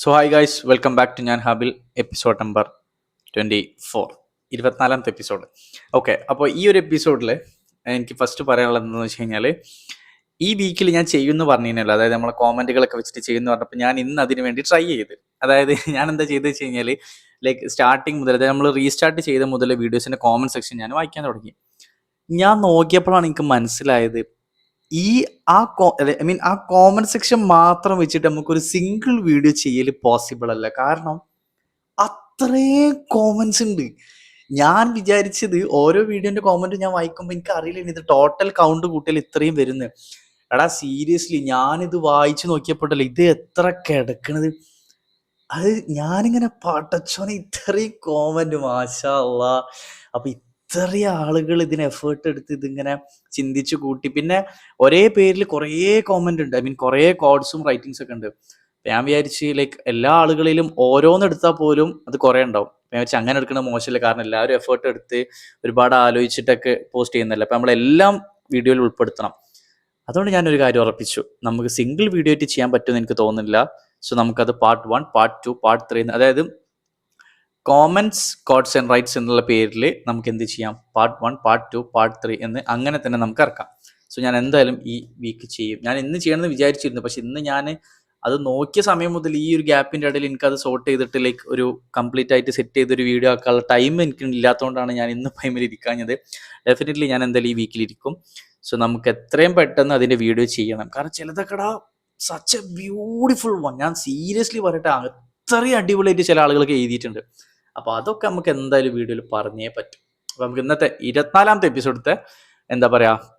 So hi guys, welcome back to ഞാൻ Habil. Episode number 24, 24ാമത്തെ episode. Okay, അപ്പോൾ ഈ ഒരു എപ്പിസോഡിൽ എനിക്ക് ഫസ്റ്റ് പറയാനുള്ളത് എന്താണെന്ന് വെച്ച് കഴിഞ്ഞാൽ, ഈ വീക്കിൽ ഞാൻ ചെയ്യുമെന്ന് പറഞ്ഞിരുന്നല്ലോ, അതായത് നമ്മളെ കോമൻറ്റുകളൊക്കെ വെച്ചിട്ട് ചെയ്യുമെന്ന് പറഞ്ഞപ്പോൾ ഞാൻ ഇന്ന് അതിന് വേണ്ടി ട്രൈ ചെയ്ത്. അതായത് ഞാൻ എന്താ ചെയ്തത് വെച്ച് കഴിഞ്ഞാൽ, ലൈക്ക് സ്റ്റാർട്ടിങ് മുതൽ, അതായത് നമ്മൾ റീസ്റ്റാർട്ട് ചെയ്ത മുതൽ വീഡിയോസിൻ്റെ കോമൻറ്റ് സെക്ഷൻ ഞാൻ വായിക്കാൻ തുടങ്ങി. ഞാൻ നോക്കിയപ്പോഴാണ് എനിക്ക് മനസ്സിലായത്, ഈ ആ കോമന്റ് സെക്ഷൻ മാത്രം വെച്ചിട്ട് നമുക്കൊരു സിംഗിൾ വീഡിയോ ചെയ്യൽ പോസിബിൾ അല്ല. കാരണം അത്രയും കോമന്റ്സ് ഉണ്ട്. ഞാൻ വിചാരിച്ചത് ഓരോ വീഡിയോന്റെ കോമന്റ് ഞാൻ വായിക്കുമ്പോൾ എനിക്ക് അറിയില്ല ഇത് ടോട്ടൽ കൗണ്ട് കൂട്ടിയാൽ ഇത്രയും വരുന്നത്. എടാ സീരിയസ്ലി ഞാനിത് വായിച്ചു നോക്കിയപ്പോഴല്ലേ ഇത് എത്ര കിടക്കണത്. അത് ഞാനിങ്ങനെ പടച്ചോനെ ഇത്രയും കോമന്റ്, മാഷാ അല്ലാ. അപ്പൊ ഇത്രയും ആളുകൾ ഇതിന് എഫേർട്ട് എടുത്ത് ഇതിങ്ങനെ ചിന്തിച്ചു കൂട്ടി. പിന്നെ ഒരേ പേരിൽ കുറേ കോമന്റ് ഉണ്ട്, കുറേ കോഡ്സും റൈറ്റിങ്സ് ഒക്കെ ഉണ്ട്. ഞാൻ വിചാരിച്ച് ലൈക്ക് എല്ലാ ആളുകളിലും ഓരോന്നെടുത്താൽ പോലും അത് കുറേ ഉണ്ടാവും. ഞാൻ വിചാരിച്ചു അങ്ങനെ എടുക്കുന്നത് മോശമില്ല, കാരണം എല്ലാവരും എഫേർട്ട് എടുത്ത് ഒരുപാട് ആലോചിച്ചിട്ടൊക്കെ പോസ്റ്റ് ചെയ്യുന്നതല്ല. അപ്പം നമ്മളെല്ലാം വീഡിയോയിൽ ഉൾപ്പെടുത്തണം. അതുകൊണ്ട് ഞാനൊരു കാര്യം ഉറപ്പിച്ചു, നമുക്ക് സിംഗിൾ വീഡിയോ ആയിട്ട് ചെയ്യാൻ പറ്റുമെന്ന് എനിക്ക് തോന്നുന്നില്ല. സോ നമുക്കത് പാർട്ട് 1, പാർട്ട് 2, പാർട്ട് 3, അതായത് കോമൻസ്, കോഡ്സ് ആൻഡ് റൈറ്റ്സ് എന്നുള്ള പേരിൽ നമുക്ക് എന്ത് ചെയ്യാം, പാർട്ട് 1, പാർട്ട് 2, പാർട്ട് 3 എന്ന് അങ്ങനെ തന്നെ നമുക്ക് ഇറക്കാം. സോ ഞാൻ എന്തായാലും ഈ വീക്ക് ചെയ്യും. ഞാൻ ഇന്ന് ചെയ്യണമെന്ന് വിചാരിച്ചിരുന്നു, പക്ഷെ ഇന്ന് ഞാൻ അത് നോക്കിയ സമയം മുതൽ ഈ ഒരു ഗ്യാപ്പിൻ്റെ ഇടയിൽ എനിക്കത് സോർട്ട് ചെയ്തിട്ട് ലൈക്ക് ഒരു കംപ്ലീറ്റ് ആയിട്ട് സെറ്റ് ചെയ്തൊരു വീഡിയോ ആക്കാനുള്ള ടൈം എനിക്ക് ഇല്ലാത്തതുകൊണ്ടാണ് ഞാൻ ഇന്ന് ടൈമിൽ ഇരിക്കാഞ്ഞത്. ഡെഫിനറ്റ്ലി ഞാൻ എന്തായാലും ഈ വീക്കിലിരിക്കും. സോ നമുക്ക് എത്രയും പെട്ടെന്ന് അതിൻ്റെ വീഡിയോ ചെയ്യണം. കാരണം ചിലതൊക്കെടാ സച്ച് എ ബ്യൂട്ടിഫുൾ വൺ. ഞാൻ സീരിയസ്ലി പറയട്ടെ, അത്രയും അടിപൊളിയായിട്ട് ചില ആളുകളൊക്കെ എഴുതിയിട്ടുണ്ട്. അപ്പോൾ അതൊക്കെ നമുക്ക് എന്തായാലും വീഡിയോയിൽ പറഞ്ഞേ പറ്റും. അപ്പോൾ നമുക്ക് ഇന്നത്തെ 24ാമത്തെ എപ്പിസോഡത്തെ എന്താ പറയുക,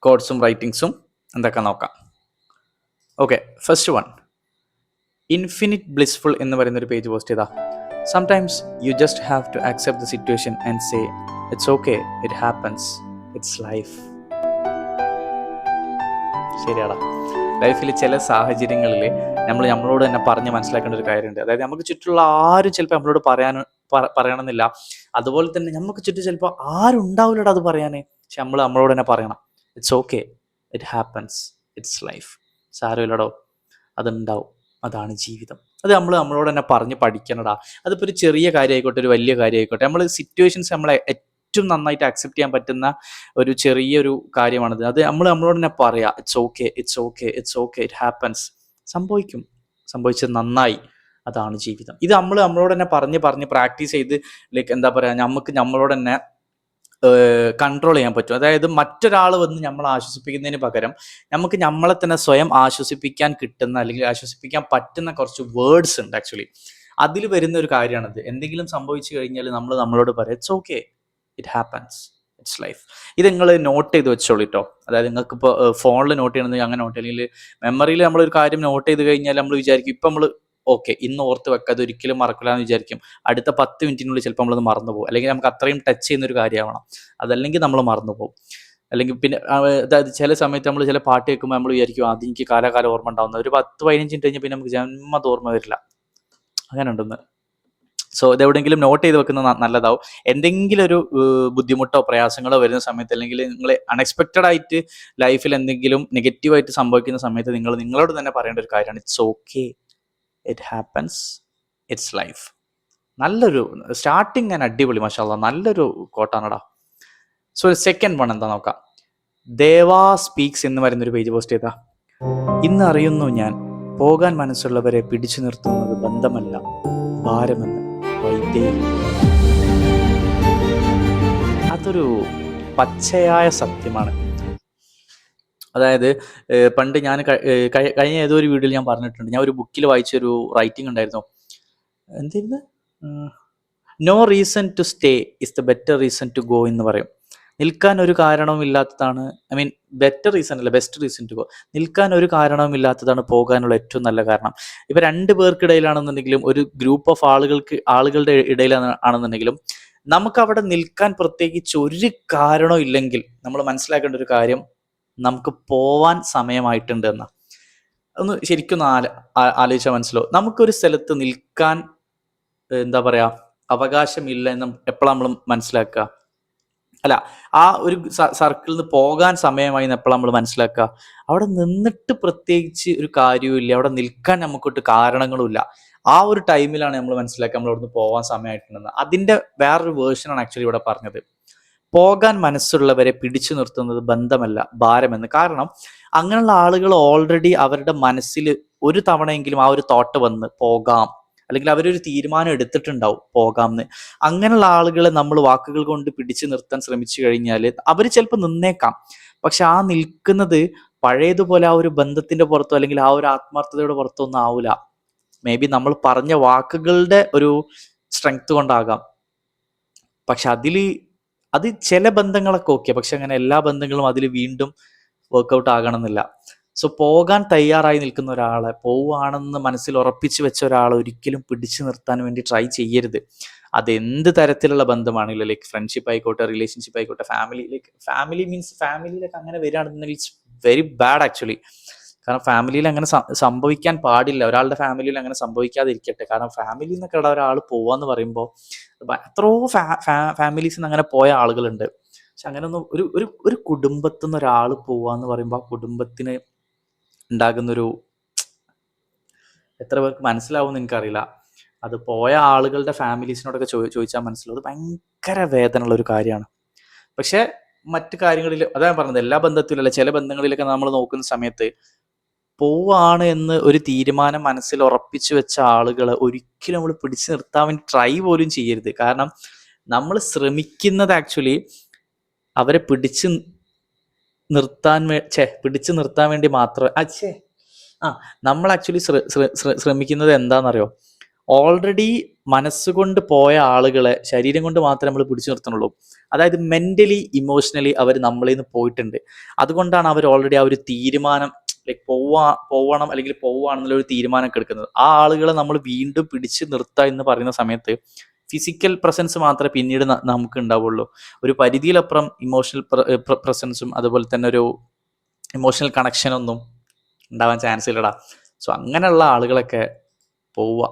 കോഡ്സും റൈറ്റിങ്സും എന്തൊക്കെ നോക്കാം. Okay, first one, infinite blissful എന്ന് പറയുന്നൊരു പേജ് പോസ്റ്റ് ചെയ്താ. Sometimes you just have to accept the situation and say it's okay, it happens, it's life. ശരിയാടാ, ലൈഫിൽ ചില സാഹചര്യങ്ങളിൽ നമ്മളോട് തന്നെ പറഞ്ഞ് മനസ്സിലാക്കേണ്ട ഒരു കാര്യമുണ്ട്. അതായത് നമുക്ക് ചുറ്റുള്ള ആരും ചിലപ്പോൾ നമ്മളോട് പറയണമെന്നില്ല. അതുപോലെ തന്നെ നമുക്ക് ചുറ്റും ചിലപ്പോൾ ആരും ഉണ്ടാവില്ലടാ അത് പറയാനേ, പക്ഷെ നമ്മളോട് തന്നെ പറയണം, it's okay, it happens, it's life. സാരമില്ലടോ, അതുണ്ടാവും, അതാണ് ജീവിതം. അത് നമ്മളോട് തന്നെ പറഞ്ഞ് പഠിക്കണടാ. അതിപ്പോൾ ഒരു ചെറിയ കാര്യമായിക്കോട്ടെ, ഒരു വലിയ കാര്യമായിക്കോട്ടെ, നമ്മൾ സിറ്റുവേഷൻസ് നമ്മളെ ഏറ്റവും നന്നായിട്ട് അക്സെപ്റ്റ് ചെയ്യാൻ പറ്റുന്ന ഒരു ചെറിയൊരു കാര്യമാണിത്. അത് നമ്മളോട് തന്നെ പറയാം, it's okay, it's okay, it's okay, it happens. സംഭവിച്ചത് നന്നായി, അതാണ് ജീവിതം. ഇത് നമ്മളോട് തന്നെ പറഞ്ഞ് പ്രാക്ടീസ് ചെയ്ത് ലൈക്ക് എന്താ പറയുക, നമ്മളോട് തന്നെ കൺട്രോൾ ചെയ്യാൻ പറ്റും. അതായത് മറ്റൊരാൾ വന്ന് നമ്മളെ ആശ്വസിപ്പിക്കുന്നതിന് പകരം നമുക്ക് നമ്മളെ തന്നെ സ്വയം ആശ്വസിപ്പിക്കാൻ കിട്ടുന്ന, അല്ലെങ്കിൽ ആശ്വസിപ്പിക്കാൻ പറ്റുന്ന കുറച്ച് വേർഡ്സ് ഉണ്ട്. ആക്ച്വലി അതിൽ വരുന്ന ഒരു കാര്യമാണത്. എന്തെങ്കിലും സംഭവിച്ചു കഴിഞ്ഞാൽ നമ്മളോട് പറയാം, it's okay, it happens, it's life. ഇത് നിങ്ങൾ നോട്ട് ചെയ്ത് വെച്ചോളിട്ടോ. അതായത് നിങ്ങൾക്കിപ്പോൾ ഫോണിൽ നോട്ട് ചെയ്യണമെങ്കിൽ അങ്ങനെ നോട്ട്, അല്ലെങ്കിൽ മെമ്മറിയിൽ നമ്മളൊരു കാര്യം നോട്ട് ചെയ്ത് കഴിഞ്ഞാൽ നമ്മൾ വിചാരിക്കും, ഇപ്പം നമ്മൾ ഓക്കെ ഇന്ന് ഓർത്ത് വെക്കാതെ ഒരിക്കലും മറക്കില്ല എന്ന് വിചാരിക്കും. അടുത്ത 10 മിനിറ്റിനുള്ളിൽ ചിലപ്പോൾ നമ്മളത് മറന്നു പോകും. അല്ലെങ്കിൽ നമുക്ക് അത്രയും ടച്ച് ചെയ്യുന്നൊരു കാര്യമാവണം, അതല്ലെങ്കിൽ നമ്മൾ മറന്നു പോകും. അല്ലെങ്കിൽ പിന്നെ അതായത് ചില സമയത്ത് നമ്മൾ ചില പാട്ട് കേൾക്കുമ്പോൾ നമ്മൾ വിചാരിക്കും അത് എനിക്ക് കാലാകാലം ഓർമ്മ ഉണ്ടാവുന്നത്. ഒരു 10-15 മിനിറ്റ് കഴിഞ്ഞാൽ പിന്നെ നമുക്ക് ജന്മത് ഓർമ്മ വരില്ല. അങ്ങനെ ഉണ്ടെന്ന്. സോ ഇതെവിടെയെങ്കിലും നോട്ട് ചെയ്ത് വെക്കുന്നത് നല്ലതാവും. എന്തെങ്കിലും ഒരു ബുദ്ധിമുട്ടോ പ്രയാസങ്ങളോ വരുന്ന സമയത്ത്, അല്ലെങ്കിൽ നിങ്ങൾ അൺഎക്സ്പെക്റ്റഡ് ആയിട്ട് ലൈഫിൽ എന്തെങ്കിലും നെഗറ്റീവായിട്ട് സംഭവിക്കുന്ന സമയത്ത് നിങ്ങളോട് തന്നെ പറയേണ്ട ഒരു കാര്യമാണ്, it's okay, it happens, it's life. നല്ലൊരു സ്റ്റാർട്ടിങ് ഞാൻ അടിപൊളി, മാഷാ അല്ലാ, നല്ലൊരു കോട്ടാണടാ. സോ സെക്കൻഡ് വൺ എന്താ നോക്കാം. ദേവാ സ്പീക്സ് എന്ന് പറയുന്നൊരു പേജ് പോസ്റ്റ് ചെയ്താ. ഇന്ന് അറിയുന്നു ഞാൻ, പോകാൻ മനസ്സുള്ളവരെ പിടിച്ചു നിർത്തുന്നത് ബന്ധമല്ല, ഭാരമെന്ന് വൈദ്യയിൽ. അതൊരു പച്ചയായ സത്യമാണ്. അതായത് പണ്ട് ഞാൻ കഴിഞ്ഞ ഏതോ ഒരു വീഡിയോയിൽ ഞാൻ പറഞ്ഞിട്ടുണ്ട്, ഞാൻ ഒരു ബുക്കിൽ വായിച്ചൊരു റൈറ്റിംഗ് ഉണ്ടായിരുന്നു. എന്തായിരുന്നു, no reason to stay is the better reason to go എന്ന് പറയും. നിൽക്കാൻ ഒരു കാരണവും ഇല്ലാത്തതാണ്, ബെറ്റർ റീസൺ അല്ല, ബെസ്റ്റ് റീസൺ ടു ഗോ. നിൽക്കാൻ ഒരു കാരണവും ഇല്ലാത്തതാണ് പോകാനുള്ള ഏറ്റവും നല്ല കാരണം. ഇപ്പം 2 പേർക്കിടയിലാണെന്നുണ്ടെങ്കിലും, ഒരു ഗ്രൂപ്പ് ഓഫ് ആളുകളുടെ ഇടയിലാണെന്നുണ്ടെങ്കിലും, നമുക്ക് അവിടെ നിൽക്കാൻ പ്രത്യേകിച്ച് ഒരു കാരണവും ഇല്ലെങ്കിൽ നമ്മൾ മനസ്സിലാക്കേണ്ട ഒരു കാര്യം, നമുക്ക് പോവാൻ സമയമായിട്ടുണ്ട് എന്ന. ഒന്ന് ശരിക്കും ആലോചിച്ചാൽ മനസ്സിലാവും. നമുക്കൊരു സ്ഥലത്ത് നിൽക്കാൻ എന്താ പറയാ അവകാശമില്ല എന്ന് എപ്പോഴാണ് നമ്മൾ മനസ്സിലാക്കുക, അല്ല, ആ ഒരു സർക്കിളിൽ നിന്ന് പോകാൻ സമയമായി എപ്പോഴാണ് നമ്മൾ മനസ്സിലാക്കുക? അവിടെ നിന്നിട്ട് പ്രത്യേകിച്ച് ഒരു കാര്യവുമില്ല, അവിടെ നിൽക്കാൻ നമുക്കൊട്ട് കാരണങ്ങളുമില്ല. ആ ഒരു ടൈമിലാണ് നമ്മൾ മനസ്സിലാക്കുക നമ്മൾ അവിടുന്ന് പോകാൻ സമയമായിട്ടുണ്ടെന്ന്. അതിന്റെ വേറൊരു വേർഷനാണ് ആക്ച്വലി ഇവിടെ പറഞ്ഞത്. പോകാൻ മനസ്സുള്ളവരെ പിടിച്ചു നിർത്തുന്നത് ബന്ധമല്ല, ഭാരമെന്ന്. കാരണം അങ്ങനെയുള്ള ആളുകൾ ഓൾറെഡി അവരുടെ മനസ്സിൽ ഒരു തവണയെങ്കിലും ആ ഒരു തോട്ട് വന്ന് പോകാം, അല്ലെങ്കിൽ അവരൊരു തീരുമാനം എടുത്തിട്ടുണ്ടാവും പോകാമെന്ന്. അങ്ങനെയുള്ള ആളുകളെ നമ്മൾ വാക്കുകൾ കൊണ്ട് പിടിച്ചു നിർത്താൻ ശ്രമിച്ചു കഴിഞ്ഞാൽ അവർ ചിലപ്പോൾ നിന്നേക്കാം. പക്ഷെ ആ നിൽക്കുന്നത് പഴയതുപോലെ ആ ഒരു ബന്ധത്തിന്റെ പുറത്തോ അല്ലെങ്കിൽ ആ ഒരു ആത്മാർത്ഥതയുടെ പുറത്തോ ഒന്നും ആവില്ല. മേ ബി നമ്മൾ പറഞ്ഞ വാക്കുകളുടെ ഒരു സ്ട്രെങ്ത് കൊണ്ടാകാം. പക്ഷെ അത് ചില ബന്ധങ്ങളൊക്കെ ഓക്കെ, പക്ഷെ അങ്ങനെ എല്ലാ ബന്ധങ്ങളും അതിൽ വീണ്ടും വർക്കൗട്ട് ആകണമെന്നില്ല. സോ പോകാൻ തയ്യാറായി നിൽക്കുന്ന ഒരാളെ, പോവുകയാണെന്ന് മനസ്സിൽ ഉറപ്പിച്ചു വെച്ച ഒരാളെ ഒരിക്കലും പിടിച്ചു നിർത്താൻ വേണ്ടി ട്രൈ ചെയ്യരുത്. അത് എന്ത് തരത്തിലുള്ള ബന്ധമാണെങ്കിലും, ലൈക്ക് ഫ്രണ്ട്ഷിപ്പ് ആയിക്കോട്ടെ, റിലേഷൻഷിപ്പ് ആയിക്കോട്ടെ, ഫാമിലി മീൻസ് ഫാമിലിയിലൊക്കെ അങ്ങനെ വരികയാണെന്നുണ്ടെങ്കിൽ ഇറ്റ്സ് വെരി ബാഡ് ആക്ച്വലി. കാരണം ഫാമിലിയിൽ അങ്ങനെ സംഭവിക്കാൻ പാടില്ല. ഒരാളുടെ ഫാമിലിയിൽ അങ്ങനെ സംഭവിക്കാതിരിക്കട്ടെ. കാരണം ഫാമിലിയിൽ നിന്നൊക്കെ ഒരാൾ പോവാന്ന് പറയുമ്പോൾ എത്രയോ ഫാമിലീസിൽ നിന്ന് അങ്ങനെ പോയ ആളുകളുണ്ട്. പക്ഷെ അങ്ങനെ ഒന്നും ഒരു ഒരു ഒരു കുടുംബത്തിൽ നിന്ന് ഒരാൾ പോവാന്ന് പറയുമ്പോൾ ആ കുടുംബത്തിന് ഉണ്ടാകുന്നൊരു, എത്ര പേർക്ക് മനസ്സിലാവുമെന്ന് എനിക്കറിയില്ല. അത് പോയ ആളുകളുടെ ഫാമിലീസിനോടൊക്കെ ചോദിച്ചാൽ മനസ്സിലാവും. അത് ഭയങ്കര വേദനയുള്ള ഒരു കാര്യമാണ്. പക്ഷെ മറ്റു കാര്യങ്ങളിൽ അതാണ് പറഞ്ഞത്, എല്ലാ ബന്ധത്തിലല്ല, ചില ബന്ധങ്ങളിലൊക്കെ നമ്മൾ നോക്കുന്ന സമയത്ത് പോവാണ് എന്ന് ഒരു തീരുമാനം മനസ്സിൽ ഉറപ്പിച്ചു വെച്ച ആളുകളെ ഒരിക്കലും നമ്മൾ പിടിച്ചു നിർത്താൻ വേണ്ടി ട്രൈ പോലും ചെയ്യരുത്. കാരണം നമ്മൾ ശ്രമിക്കുന്നത് ആക്ച്വലി അവരെ പിടിച്ചു നിർത്താൻ വേണ്ടി മാത്രമേ നമ്മൾ ആക്ച്വലി ശ്രമിക്കുന്നത് എന്താണെന്നറിയോ? ഓൾറെഡി മനസ്സുകൊണ്ട് പോയ ആളുകളെ ശരീരം കൊണ്ട് മാത്രമേ നമ്മൾ പിടിച്ചു നിർത്തുന്നുള്ളൂ. അതായത് മെന്റലി ഇമോഷണലി അവർ നമ്മളിൽ നിന്ന് പോയിട്ടുണ്ട്. അതുകൊണ്ടാണ് അവർ ഓൾറെഡി ആ ഒരു തീരുമാനം, ലൈക്ക് പോവണം അല്ലെങ്കിൽ പോവുകയാണെന്നുള്ള ഒരു തീരുമാനമൊക്കെ എടുക്കുന്നത്. ആ ആളുകളെ നമ്മൾ വീണ്ടും പിടിച്ചു നിർത്തുക എന്ന് പറയുന്ന സമയത്ത് ഫിസിക്കൽ പ്രസൻസ് മാത്രമേ പിന്നീട് നമുക്ക് ഉണ്ടാവുള്ളൂ. ഒരു പരിധിയിലപ്പുറം ഇമോഷണൽ പ്രസൻസും അതുപോലെ തന്നെ ഒരു ഇമോഷണൽ കണക്ഷനൊന്നും ഉണ്ടാവാൻ ചാൻസ് ഇല്ലടാ. സോ അങ്ങനെയുള്ള ആളുകളൊക്കെ പോവുക.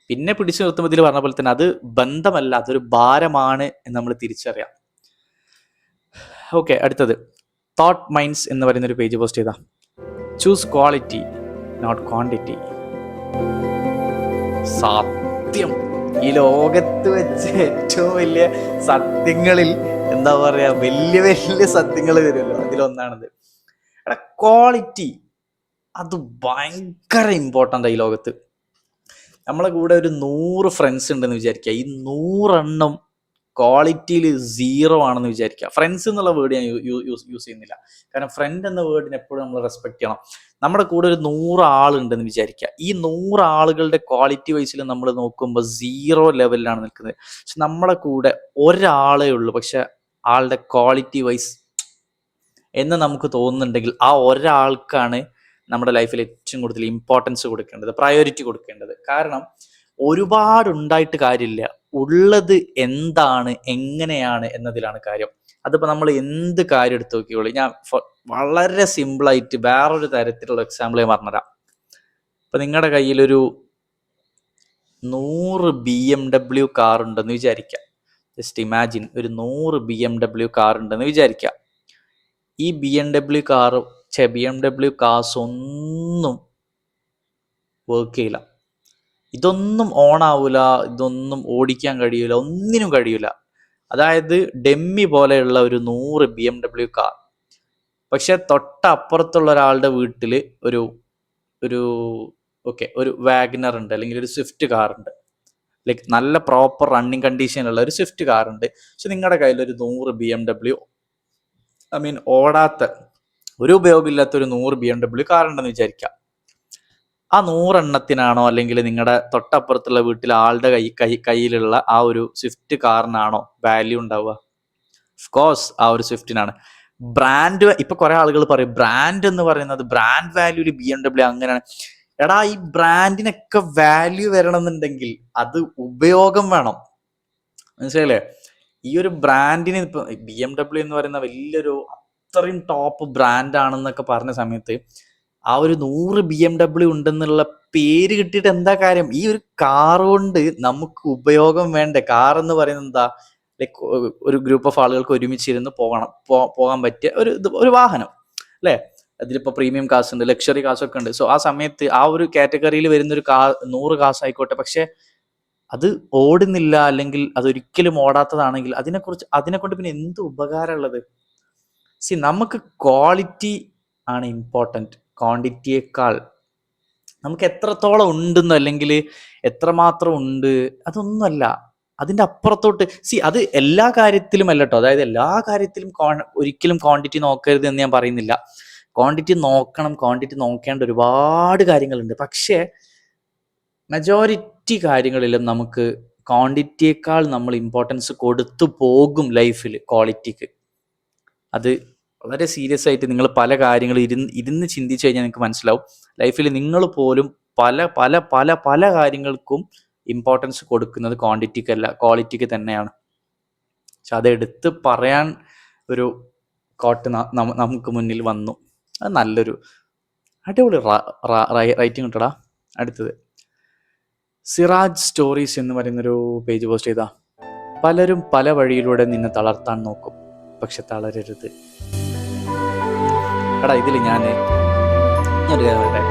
പിന്നെ പിടിച്ചു നിർത്തുമ്പോൾ ഇതിൽ പറഞ്ഞ പോലെ തന്നെ അത് ബന്ധമല്ല, അതൊരു ഭാരമാണ് എന്ന് നമ്മൾ തിരിച്ചറിയാം. ഓക്കെ, അടുത്തത് തോട്ട് മൈൻഡ്സ് എന്ന് പറയുന്ന ഒരു പേജ് പോസ്റ്റ് ചെയ്താ. Choose quality not quantity. സത്യം, ഈ ലോകത്ത് വെച്ച് ഏറ്റവും വലിയ സത്യങ്ങളിൽ എന്താ പറയാ, വലിയ വലിയ സത്യങ്ങൾ വരുമല്ലോ, അതിലൊന്നാണിത്. ക്വാളിറ്റി അത് ഭയങ്കര ഇമ്പോർട്ടൻ്റ് ഈ ലോകത്ത്. നമ്മളെ കൂടെ ഒരു 100 ഫ്രണ്ട്സ് ഉണ്ടെന്ന് വിചാരിക്കുക. ഈ 100 ക്വാളിറ്റിയിൽ 0 ആണെന്ന് വിചാരിക്കുക. ഫ്രണ്ട്സ് എന്നുള്ള വേർഡ് ഞാൻ യൂസ് ചെയ്യുന്നില്ല. കാരണം ഫ്രണ്ട് എന്ന വേർഡിനെ എപ്പോഴും നമ്മൾ റെസ്പെക്ട് ചെയ്യണം. നമ്മുടെ കൂടെ ഒരു 100 ആളുണ്ടെന്ന് വിചാരിക്കുക. ഈ 100 ആളുകളുടെ ക്വാളിറ്റി വൈസിൽ നമ്മൾ നോക്കുമ്പോൾ 0 ലെവലിലാണ് നിൽക്കുന്നത്. പക്ഷെ നമ്മുടെ കൂടെ ഒരാളേ ഉള്ളൂ, പക്ഷെ ആളുടെ ക്വാളിറ്റി വൈസ് എന്ന് നമുക്ക് തോന്നുന്നുണ്ടെങ്കിൽ ആ ഒരാൾക്കാണ് നമ്മുടെ ലൈഫിൽ ഏറ്റവും കൂടുതൽ ഇമ്പോർട്ടൻസ് കൊടുക്കേണ്ടത്, പ്രയോറിറ്റി കൊടുക്കേണ്ടത്. കാരണം ഒരുപാടുണ്ടായിട്ട് കാര്യമില്ല, ഉള്ളത് എന്താണ് എങ്ങനെയാണ് എന്നതിലാണ് കാര്യം. അതിപ്പോൾ നമ്മൾ എന്ത് കാര്യം എടുത്ത് നോക്കിക്കോളൂ. ഞാൻ വളരെ സിമ്പിളായിട്ട് വേറൊരു തരത്തിലുള്ള എക്സാമ്പിൾ ഞാൻ പറഞ്ഞുതരാം. ഇപ്പം നിങ്ങളുടെ കയ്യിലൊരു 100 BMW കാർ ഉണ്ടെന്ന് വിചാരിക്കാം. ജസ്റ്റ് ഇമാജിൻ, ഒരു 100 BMW കാർ ഉണ്ടെന്ന് വിചാരിക്കാം. ഈ BMW കാർസ് ഒന്നും വർക്ക് ചെയ്യില്ല. ഇതൊന്നും ഓൺ ആവൂല, ഇതൊന്നും ഓടിക്കാൻ കഴിയൂല, ഒന്നിനും കഴിയൂല. അതായത് ഡെമ്മി പോലെയുള്ള ഒരു 100 BMW കാർ. പക്ഷെ തൊട്ടപ്പുറത്തുള്ള ഒരാളുടെ വീട്ടിൽ ഒരു വാഗനർ ഉണ്ട്, അല്ലെങ്കിൽ ഒരു സ്വിഫ്റ്റ് കാർ ഉണ്ട്. ലൈക്ക് നല്ല പ്രോപ്പർ റണ്ണിങ് കണ്ടീഷനുള്ള ഒരു സ്വിഫ്റ്റ് കാർ ഉണ്ട്. പക്ഷെ നിങ്ങളുടെ കയ്യിൽ ഒരു 100 BMW, ഓടാത്ത, ഒരു ഉപയോഗമില്ലാത്ത ഒരു 100 BMW കാർ ഉണ്ടെന്ന് വിചാരിക്കാം. ആ 100 അല്ലെങ്കിൽ നിങ്ങളുടെ തൊട്ടപ്പുറത്തുള്ള വീട്ടിലെ ആളുടെ കയ്യിലുള്ള ആ ഒരു സ്വിഫ്റ്റ് കാറിനാണോ വാല്യൂ ഉണ്ടാവുക? ഓഫ്കോഴ്സ് ആ ഒരു സ്വിഫ്റ്റിനാണ്. ബ്രാൻഡ്, ഇപ്പൊ കുറെ ആളുകൾ പറയും ബ്രാൻഡ് എന്ന് പറയുന്നത്, ബ്രാൻഡ് വാല്യൂ BMW അങ്ങനെയാണ്. എടാ, ഈ ബ്രാൻഡിനൊക്കെ വാല്യൂ വരണം എന്നുണ്ടെങ്കിൽ അത് ഉപയോഗം വേണം, മനസ്സിലായില്ലേ? ഈ ഒരു ബ്രാൻഡിന് ഇപ്പൊ BMW എന്ന് പറയുന്ന വലിയൊരു അത്രയും ടോപ്പ് ബ്രാൻഡ് ആണെന്നൊക്കെ പറഞ്ഞ സമയത്ത് ആ ഒരു 100 BMW ഉണ്ടെന്നുള്ള പേര് കിട്ടിയിട്ട് എന്താ കാര്യം? ഈ ഒരു കാർ കൊണ്ട് നമുക്ക് ഉപയോഗം വേണ്ടേ? കാർ എന്ന് പറയുന്നത് എന്താ? ലൈക്ക് ഒരു ഗ്രൂപ്പ് ഓഫ് ആളുകൾക്ക് ഒരുമിച്ചിരുന്ന് പോകാൻ പറ്റിയ ഒരു വാഹനം അല്ലേ. അതിലിപ്പോൾ പ്രീമിയം കാസ് ഉണ്ട്, ലക്ഷറി കാസൊക്കെ ഉണ്ട്. സോ ആ സമയത്ത് ആ ഒരു കാറ്റഗറിയിൽ വരുന്നൊരു 100 കാസ് ആയിക്കോട്ടെ, പക്ഷെ അത് ഓടുന്നില്ല അല്ലെങ്കിൽ അതൊരിക്കലും ഓടാത്തതാണെങ്കിൽ അതിനെക്കൊണ്ട് പിന്നെ എന്ത് ഉപകാരമുള്ളത്? നമുക്ക് ക്വാളിറ്റി ആണ് ഇമ്പോർട്ടൻറ്റ് ക്വാണ്ടിറ്റിയേക്കാൾ. നമുക്ക് എത്രത്തോളം ഉണ്ടെന്നോ അല്ലെങ്കിൽ എത്രമാത്രം ഉണ്ട് അതൊന്നുമല്ല, അതിൻ്റെ അപ്പുറത്തോട്ട് അത് എല്ലാ കാര്യത്തിലും അല്ല കേട്ടോ. അതായത് എല്ലാ കാര്യത്തിലും ഒരിക്കലും ക്വാണ്ടിറ്റി നോക്കരുത് എന്ന് ഞാൻ പറയുന്നില്ല. ക്വാണ്ടിറ്റി നോക്കണം, ക്വാണ്ടിറ്റി നോക്കേണ്ട ഒരുപാട് കാര്യങ്ങളുണ്ട്. പക്ഷേ മെജോറിറ്റി കാര്യങ്ങളിലും നമുക്ക് ക്വാണ്ടിറ്റിയേക്കാൾ നമ്മൾ ഇമ്പോർട്ടൻസ് കൊടുത്തു പോകും ലൈഫിൽ ക്വാളിറ്റിക്ക്. അത് വളരെ സീരിയസ് ആയിട്ട് നിങ്ങൾ പല കാര്യങ്ങൾ ഇരുന്ന് ചിന്തിച്ചു കഴിഞ്ഞാൽ നിങ്ങൾക്ക് മനസ്സിലാവും. ലൈഫിൽ നിങ്ങൾ പോലും പല പല പല പല കാര്യങ്ങൾക്കും ഇമ്പോർട്ടൻസ് കൊടുക്കുന്നത് ക്വാണ്ടിറ്റിക്കല്ല, ക്വാളിറ്റിക്ക് തന്നെയാണ്. പക്ഷെ അതെടുത്ത് പറയാൻ ഒരു കോട്ട് നമുക്ക് മുന്നിൽ വന്നു. അത് നല്ലൊരു അടിപൊളി റൈറ്റിംഗ് കിട്ടടാ. അടുത്തത് സിറാജ് സ്റ്റോറീസ് എന്ന് പറയുന്നൊരു പേജ് പോസ്റ്റ് ചെയ്താ. പലരും പല വഴിയിലൂടെ നിന്നെ തളർത്താൻ നോക്കും, പക്ഷെ തളരരുത്. എടാ ഇതിൽ ഞാനൊരു കാര്യം,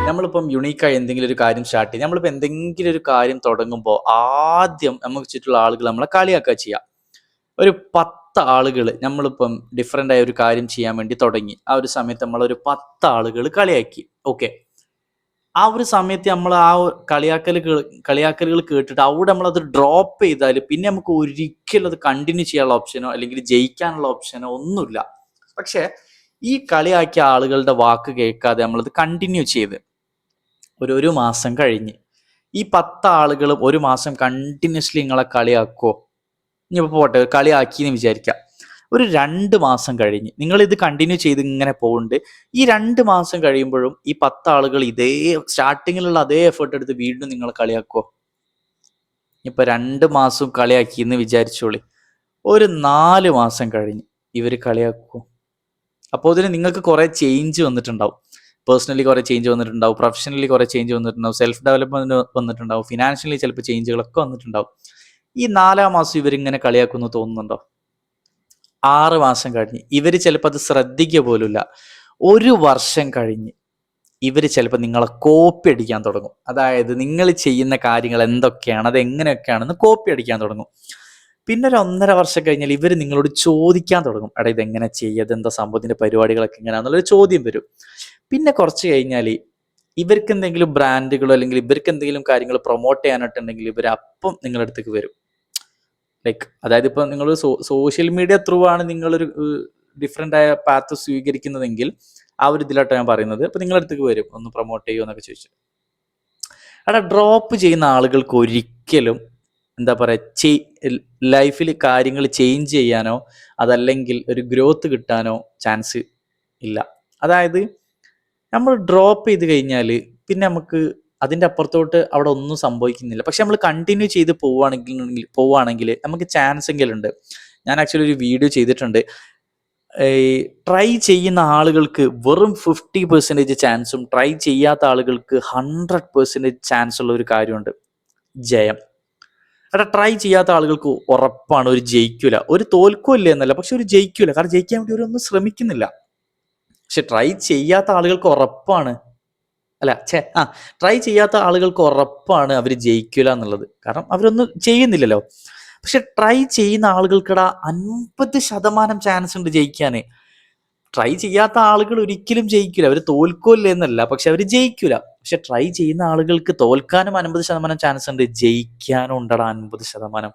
നമ്മളിപ്പം യുണീക്കായി എന്തെങ്കിലും ഒരു കാര്യം സ്റ്റാർട്ട് ചെയ്യും. നമ്മളിപ്പോൾ എന്തെങ്കിലും ഒരു കാര്യം തുടങ്ങുമ്പോൾ ആദ്യം നമുക്ക് ചുറ്റുള്ള ആളുകൾ നമ്മളെ കളിയാക്കുക ചെയ്യാം. ഒരു 10 ആളുകൾ നമ്മളിപ്പം ഡിഫറെൻ്റ് ആയ ഒരു കാര്യം ചെയ്യാൻ വേണ്ടി തുടങ്ങി. ആ ഒരു സമയത്ത് നമ്മളൊരു 10 ആളുകൾ കളിയാക്കി. ഓക്കെ, ആ ഒരു സമയത്ത് നമ്മൾ ആ കളിയാക്കലുകൾ കേട്ടിട്ട് അവിടെ നമ്മളത് ഡ്രോപ്പ് ചെയ്താൽ പിന്നെ നമുക്ക് ഒരിക്കലും അത് കണ്ടിന്യൂ ചെയ്യാനുള്ള ഓപ്ഷനോ അല്ലെങ്കിൽ ജയിക്കാനുള്ള ഓപ്ഷനോ ഒന്നുമില്ല. പക്ഷെ ഈ കളിയാക്കിയ ആളുകളുടെ വാക്ക് കേൾക്കാതെ നമ്മളത് കണ്ടിന്യൂ ചെയ്ത് ഒരു മാസം കഴിഞ്ഞ് ഈ 10 ആളുകളും ഒരു മാസം കണ്ടിന്യൂസ്ലി നിങ്ങളെ കളിയാക്കുമോ? ഇനിയിപ്പോൾ പോട്ടെ, കളിയാക്കിയെന്ന് വിചാരിക്കാം. ഒരു 2 മാസം കഴിഞ്ഞ് നിങ്ങളിത് കണ്ടിന്യൂ ചെയ്ത് ഇങ്ങനെ പോകുന്നുണ്ട്. ഈ 2 മാസം കഴിയുമ്പോഴും ഈ 10 ആളുകൾ ഇതേ സ്റ്റാർട്ടിങ്ങിലുള്ള അതേ എഫേർട്ട് എടുത്ത് വീണ്ടും നിങ്ങൾ കളിയാക്കുമോ? ഇപ്പൊ 2 മാസം കളിയാക്കിയെന്ന് വിചാരിച്ചോളി. ഒരു 4 മാസം കഴിഞ്ഞ് ഇവർ കളിയാക്കുമോ? അപ്പോൾ ഇതിന് നിങ്ങൾക്ക് കുറേ ചേഞ്ച് വന്നിട്ടുണ്ടാവും. പേഴ്സണലി കുറേ ചേഞ്ച് വന്നിട്ടുണ്ടാവും, പ്രൊഫഷണലി കുറേ ചേഞ്ച് വന്നിട്ടുണ്ടാവും, സെൽഫ് ഡെവലപ്മെന്റ് വന്നിട്ടുണ്ടാവും, ഫിനാൻഷ്യലി ചിലപ്പോൾ ചേഞ്ചുകളൊക്കെ വന്നിട്ടുണ്ടാവും. ഈ 4-ാം മാസം ഇവരിങ്ങനെ കളിയാക്കുന്നു തോന്നുന്നുണ്ടോ? 6 മാസം കഴിഞ്ഞ് ഇവർ ചിലപ്പോൾ അത് ശ്രദ്ധിക്കുക പോലുമില്ല. 1 വർഷം കഴിഞ്ഞ് ഇവർ ചിലപ്പോൾ നിങ്ങളെ കോപ്പി അടിക്കാൻ തുടങ്ങും. അതായത് നിങ്ങൾ ചെയ്യുന്ന കാര്യങ്ങൾ എന്തൊക്കെയാണ്, അത് എങ്ങനെയൊക്കെയാണെന്ന് കോപ്പി അടിക്കാൻ തുടങ്ങും. പിന്നെ ഒരു 1.5 വർഷം കഴിഞ്ഞാൽ ഇവർ നിങ്ങളോട് ചോദിക്കാൻ തുടങ്ങും, എടാ ഇതെങ്ങനെ ചെയ്യുക, എന്താ സംഭവത്തിൻ്റെ പരിപാടികളൊക്കെ എങ്ങനെയാണെന്നുള്ളൊരു ചോദ്യം വരും. പിന്നെ കുറച്ച് കഴിഞ്ഞാൽ ഇവർക്ക് എന്തെങ്കിലും ബ്രാൻഡുകളോ അല്ലെങ്കിൽ ഇവർക്ക് എന്തെങ്കിലും കാര്യങ്ങൾ പ്രൊമോട്ട് ചെയ്യാനായിട്ടുണ്ടെങ്കിൽ ഇവർ അപ്പം നിങ്ങളുടെ അടുത്തേക്ക് വരും. ലൈക്ക് അതായത് ഇപ്പം നിങ്ങൾ സോഷ്യൽ മീഡിയ ത്രൂ ആണ് നിങ്ങളൊരു ഡിഫറെൻ്റ് ആയ പാത്ത് സ്വീകരിക്കുന്നതെങ്കിൽ ആ ഒരു ഇതിലോട്ടാണ് ഞാൻ പറയുന്നത്. അപ്പം നിങ്ങളുടെ അടുത്തേക്ക് വരും, ഒന്ന് പ്രൊമോട്ട് ചെയ്യുമോ എന്നൊക്കെ ചോദിച്ചു. അവിടെ ഡ്രോപ്പ് ചെയ്യുന്ന ആളുകൾക്ക് ഒരിക്കലും എന്താ പറയുക ലൈഫിൽ കാര്യങ്ങൾ ചേഞ്ച് ചെയ്യാനോ അതല്ലെങ്കിൽ ഒരു ഗ്രോത്ത് കിട്ടാനോ ചാൻസ് ഇല്ല. അതായത് നമ്മൾ ഡ്രോപ്പ് ചെയ്ത് കഴിഞ്ഞാൽ പിന്നെ നമുക്ക് അതിൻ്റെ അപ്പുറത്തോട്ട് അവിടെ ഒന്നും സംഭവിക്കുന്നില്ല. പക്ഷെ നമ്മൾ കണ്ടിന്യൂ ചെയ്ത് പോവുകയാണെങ്കിൽ നമുക്ക് ചാൻസ് എങ്കിലും ഉണ്ട്. ഞാൻ ആക്ച്വലി ഒരു വീഡിയോ ചെയ്തിട്ടുണ്ട്. ട്രൈ ചെയ്യുന്ന ആളുകൾക്ക് വെറും 50% ചാൻസും ട്രൈ ചെയ്യാത്ത ആളുകൾക്ക് 100% ചാൻസ് ഉള്ള ഒരു കാര്യമുണ്ട്, ജയം. അവിടെ ട്രൈ ചെയ്യാത്ത ആളുകൾക്ക് ഉറപ്പാണ് ഒരു ജയിക്കൂല, ഒരു തോൽക്കൂല്ല എന്നല്ല, പക്ഷെ ഒരു ജയിക്കൂല. കാരണം ജയിക്കാൻ വേണ്ടി അവരൊന്നും ശ്രമിക്കുന്നില്ല. പക്ഷെ ട്രൈ ചെയ്യാത്ത ആളുകൾക്ക് ഉറപ്പാണ് ട്രൈ ചെയ്യാത്ത ആളുകൾക്ക് ഉറപ്പാണ് അവർ ജയിക്കില്ല എന്നുള്ളത്. കാരണം അവരൊന്നും ചെയ്യുന്നില്ലല്ലോ. പക്ഷെ ട്രൈ ചെയ്യുന്ന ആളുകൾക്കിട 50% ചാൻസ് ഉണ്ട് ജയിക്കാൻ. ട്രൈ ചെയ്യാത്ത ആളുകൾ ഒരിക്കലും ജയിക്കില്ല, അവർ തോൽക്കില്ല എന്നല്ല, പക്ഷെ അവർ ജയിക്കില്ല. പക്ഷെ ട്രൈ ചെയ്യുന്ന ആളുകൾക്ക് തോൽക്കാനും 50% ചാൻസ് ഉണ്ട്, ജയിക്കാനും ഉണ്ടടാ 50%.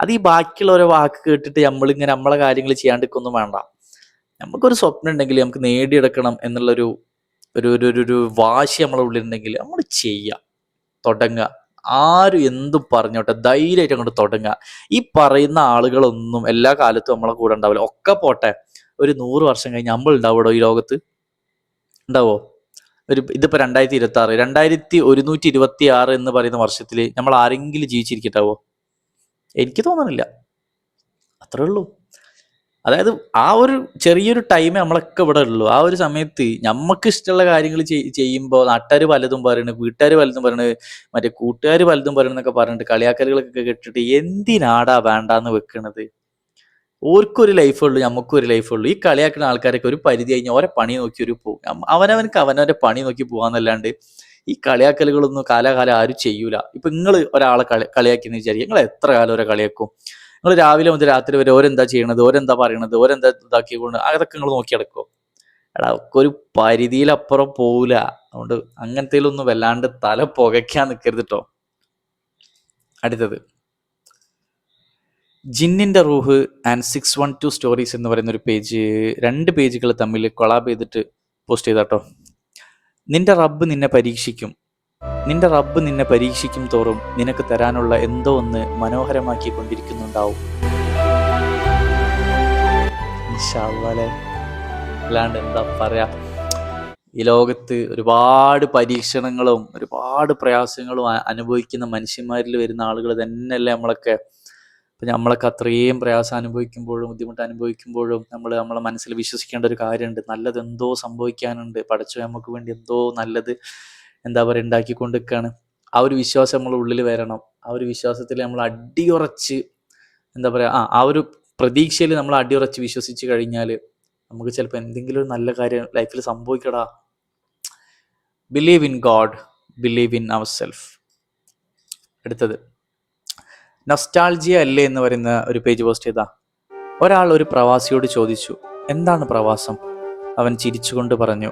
അത് ഈ ബാക്കിയുള്ള ഓരോ വാക്ക് കേട്ടിട്ട് നമ്മളിങ്ങനെ നമ്മളെ കാര്യങ്ങൾ ചെയ്യാണ്ടിരിക്കൊന്നും വേണ്ട. നമുക്കൊരു സ്വപ്നം ഉണ്ടെങ്കിൽ നമുക്ക് നേടിയെടുക്കണം എന്നുള്ളൊരു ഒരു വാശി നമ്മളെ ഉള്ളിലുണ്ടെങ്കിൽ നമ്മൾ ചെയ്യുക, തുടങ്ങുക. ആരും എന്തും പറഞ്ഞോട്ടെ, ധൈര്യമായിട്ട് അങ്ങോട്ട് തുടങ്ങുക. ഈ പറയുന്ന ആളുകളൊന്നും എല്ലാ കാലത്തും നമ്മളെ കൂടെ ഉണ്ടാവില്ല, ഒക്കെ പോട്ടെ. ഒരു 100 വർഷം കഴിഞ്ഞ് നമ്മൾ ഉണ്ടാവുമോ ഈ ലോകത്ത്? ഉണ്ടാവോ? ഇതിപ്പോൾ 2026, 2126 എന്ന് പറയുന്ന വർഷത്തിൽ നമ്മൾ ആരെങ്കിലും ജീവിച്ചിരിക്കട്ടാവോ? എനിക്ക് തോന്നുന്നില്ല. അത്രേ ഉള്ളൂ. അതായത് ആ ഒരു ചെറിയൊരു ടൈമേ നമ്മളൊക്കെ ഇവിടെ ഉള്ളൂ. ആ ഒരു സമയത്ത് ഞമ്മക്ക് ഇഷ്ടമുള്ള കാര്യങ്ങൾ ചെയ്യുമ്പോൾ നാട്ടുകാർ പലതും പറയണ്, വീട്ടുകാർ പലതും പറയണ്, മറ്റേ കൂട്ടുകാർ പലതും പറയണെന്നൊക്കെ പറഞ്ഞിട്ട് കളിയാക്കലുകളൊക്കെ കേട്ടിട്ട് എന്തിനാടാ വേണ്ടാന്ന് വെക്കണത്? ഓർക്കൊരു ലൈഫേ ഉള്ളൂ, നമുക്കും ഒരു ലൈഫേ ഉള്ളൂ. ഈ കളിയാക്കുന്ന ആൾക്കാരൊക്കെ ഒരു പരിധി കഴിഞ്ഞ് ഓരോ പണി നോക്കി ഒരു പോകും. അവനവനക്ക് അവനവന്റെ പണി നോക്കി പോകാന്നല്ലാണ്ട് ഈ കളിയാക്കലുകളൊന്നും കാലാകാലം ആരും ചെയ്യൂല. ഇപ്പൊ നിങ്ങൾ ഒരാളെ കളിയാക്കിയെന്ന് വിചാരിക്കുക, നിങ്ങൾ എത്ര കാലം ഓരോ കളിയാക്കും? നിങ്ങൾ രാവിലെ മുതൽ രാത്രി വരെ ഓരെന്താ ചെയ്യണത്, ഓരെന്താ പറയണത്, ഓരെന്താ ഇതാക്കിക്കൊണ്ട് അതൊക്കെ നിങ്ങൾ നോക്കി നടക്കുമോ? എടാ ഒക്കെ ഒരു പരിധിയിലപ്പുറം പോവില്ല. അതുകൊണ്ട് അങ്ങനത്തേലൊന്നും വല്ലാണ്ട് തല പുകയ്ക്കാൻ നിൽക്കരുത് കേട്ടോ. അടുത്തത് ജിന്നിന്റെ റൂഹ് ആൻഡ് 612 സ്റ്റോറീസ് എന്ന് പറയുന്ന ഒരു പേജ്, 2 പേജുകൾ തമ്മിൽ കൊളാബ് ചെയ്തിട്ട് പോസ്റ്റ് ചെയ്താട്ടോ. നിന്റെ റബ്ബ് നിന്നെ പരീക്ഷിക്കും തോറും നിനക്ക് തരാനുള്ള എന്തോ ഒന്ന് മനോഹരമാക്കി കൊണ്ടിരിക്കുന്നുണ്ടാവും. അല്ലാണ്ട് എന്താ പറയാ, ഈ ലോകത്ത് ഒരുപാട് പരീക്ഷണങ്ങളും ഒരുപാട് പ്രയാസങ്ങളും അനുഭവിക്കുന്ന മനുഷ്യന്മാരിൽ വരുന്ന ആളുകൾ തന്നെയല്ലേ നമ്മളൊക്കെ. അപ്പം നമ്മളൊക്കെ അത്രയും പ്രയാസം അനുഭവിക്കുമ്പോഴും ബുദ്ധിമുട്ട് അനുഭവിക്കുമ്പോഴും നമ്മളെ മനസ്സിൽ വിശ്വസിക്കേണ്ട ഒരു കാര്യമുണ്ട്, നല്ലതെന്തോ സംഭവിക്കാനുണ്ട്, പടച്ചോൻ നമുക്ക് വേണ്ടി എന്തോ നല്ലത് എന്താ പറയുക ഉണ്ടാക്കിക്കൊണ്ടിരിക്കുകയാണ്. ആ ഒരു വിശ്വാസം നമ്മളെ ഉള്ളിൽ വരണം. ആ ഒരു വിശ്വാസത്തിൽ നമ്മൾ അടിയുറച്ച് എന്താ പറയുക, ആ ഒരു പ്രതീക്ഷയിൽ നമ്മൾ അടിയുറച്ച് വിശ്വസിച്ച് കഴിഞ്ഞാൽ നമുക്ക് ചിലപ്പോൾ എന്തെങ്കിലും ഒരു നല്ല കാര്യം ലൈഫിൽ സംഭവിക്കടാ. Believe in God, believe in our self. അടുത്തത് നൊസ്റ്റാൾജിയ അല്ലേ എന്ന് പറയുന്ന ഒരു പേജ് പോസ്റ്റ് ചെയ്താ. ഒരാൾ ഒരു പ്രവാസിയോട് ചോദിച്ചു, എന്താണ് പ്രവാസം? അവൻ ചിരിച്ചുകൊണ്ട് പറഞ്ഞു,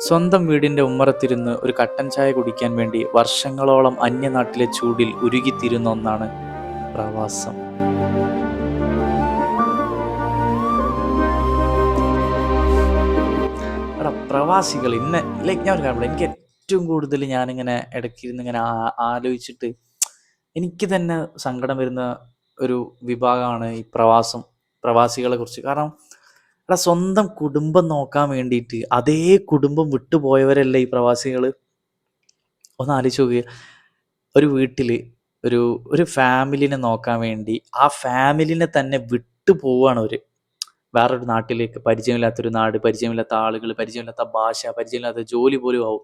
സ്വന്തം വീടിന്റെ ഉമ്മറത്തിരുന്ന് ഒരു കട്ടൻ ചായ കുടിക്കാൻ വേണ്ടി വർഷങ്ങളോളം അന്യനാട്ടിലെ ചൂടിൽ ഉരുകിത്തിരുന്ന ഒന്നാണ് പ്രവാസം. പ്രവാസികൾ ഇന്ന് ഞാൻ ഒരു കാര്യം, എനിക്ക് ഏറ്റവും കൂടുതൽ ഞാനിങ്ങനെ ഇടയ്ക്കിരുന്ന് ഇങ്ങനെ ആലോചിച്ചിട്ട് എനിക്ക് തന്നെ സങ്കടം വരുന്ന ഒരു വിഭാഗമാണ് ഈ പ്രവാസികളെ കുറിച്ച്. കാരണം സ്വന്തം കുടുംബം നോക്കാൻ വേണ്ടിയിട്ട് അതേ കുടുംബം വിട്ടുപോയവരല്ലേ ഈ പ്രവാസികൾ. ഒന്ന് ആലോചിച്ച് നോക്കുക, ഒരു വീട്ടിൽ ഒരു ഫാമിലിനെ നോക്കാൻ വേണ്ടി ആ ഫാമിലിനെ തന്നെ വിട്ടു പോവുകയാണ് അവർ വേറൊരു നാട്ടിലേക്ക്. പരിചയമില്ലാത്തൊരു നാട്, പരിചയമില്ലാത്ത ആളുകൾ, പരിചയമില്ലാത്ത ഭാഷ, പരിചയമില്ലാത്ത ജോലി പോലും ആവും.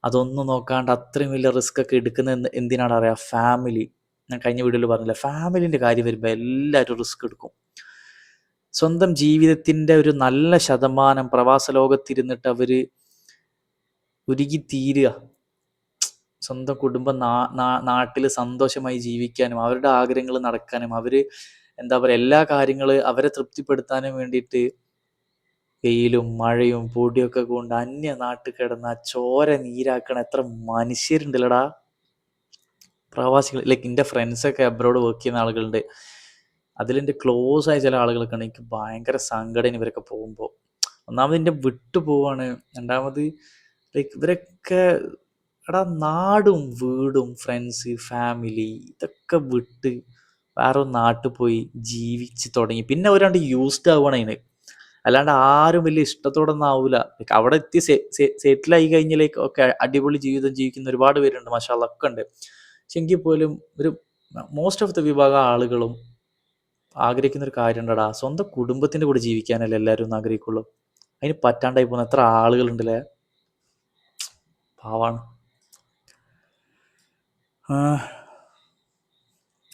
അതൊന്നും നോക്കാണ്ട് അത്രയും വലിയ റിസ്ക് ഒക്കെ എടുക്കുന്നത് എന്തിനാണ് അറിയാം? ഫാമിലി. ഞാൻ കഴിഞ്ഞ വീഡിയോയിൽ പറഞ്ഞില്ല, ഫാമിലിൻ്റെ കാര്യം വരുമ്പോൾ എല്ലാവരും റിസ്ക് എടുക്കും. സ്വന്തം ജീവിതത്തിൻ്റെ ഒരു നല്ല ശതമാനം പ്രവാസ ലോകത്തിരുന്നിട്ട് അവർ ഉരുകിത്തീരുക. സ്വന്തം കുടുംബം നാട്ടിൽ സന്തോഷമായി ജീവിക്കാനും അവരുടെ ആഗ്രഹങ്ങൾ നടക്കാനും അവർ എന്താ പറയുക എല്ലാ കാര്യങ്ങൾ അവരെ തൃപ്തിപ്പെടുത്താനും വേണ്ടിയിട്ട് വെയിലും മഴയും പൊടിയൊക്കെ കൊണ്ട് അന്യ നാട്ടിൽ കിടന്ന ചോര നീരാക്കണ എത്ര മനുഷ്യരുണ്ടല്ലടാ പ്രവാസികൾ. ലൈക്ക് എൻ്റെ ഫ്രണ്ട്സൊക്കെ അബ്രോഡ് വർക്ക് ചെയ്യുന്ന ആളുകളുണ്ട്. അതിലെൻ്റെ ക്ലോസ് ആയ ചില ആളുകളൊക്കെ ഉണ്ട്. എനിക്ക് ഭയങ്കര സങ്കടം ഇവരൊക്കെ പോകുമ്പോൾ. ഒന്നാമത് എൻ്റെ വിട്ടു പോവാണ്, രണ്ടാമത് ലൈക്ക് ഇവരൊക്കെ നാടും വീടും ഫ്രണ്ട്സ് ഫാമിലി ഇതൊക്കെ വിട്ട് വേറെ നാട്ടിൽ പോയി ജീവിച്ച് തുടങ്ങി. പിന്നെ അവരാണ്ട് യൂസ്ഡ് ആവുകയാണ് അതിന്. അല്ലാണ്ട് ആരും വലിയ ഇഷ്ടത്തോടൊന്നും ആവൂല. ലൈക്ക് അവിടെ എത്തി സെറ്റിലായി കഴിഞ്ഞാലേക്ക് ഒക്കെ അടിപൊളി ജീവിതം ജീവിക്കുന്ന ഒരുപാട് പേരുണ്ട്, മാഷാഅല്ലാ ഒക്കെ ഉണ്ട്. പക്ഷെ എങ്കിൽ പോലും ഒരു മോസ്റ്റ് ഓഫ് ദ വിഭാഗം ആളുകളും ആഗ്രഹിക്കുന്ന ഒരു കാര്യം ഉണ്ടടാ, സ്വന്തം കുടുംബത്തിൻ്റെ കൂടെ ജീവിക്കാനല്ലേ എല്ലാവരും ഒന്നും ആഗ്രഹിക്കുള്ളൂ. അതിന് പറ്റാണ്ടായി പോകുന്ന എത്ര ആളുകളുണ്ടല്ലേ, പാവാണ്.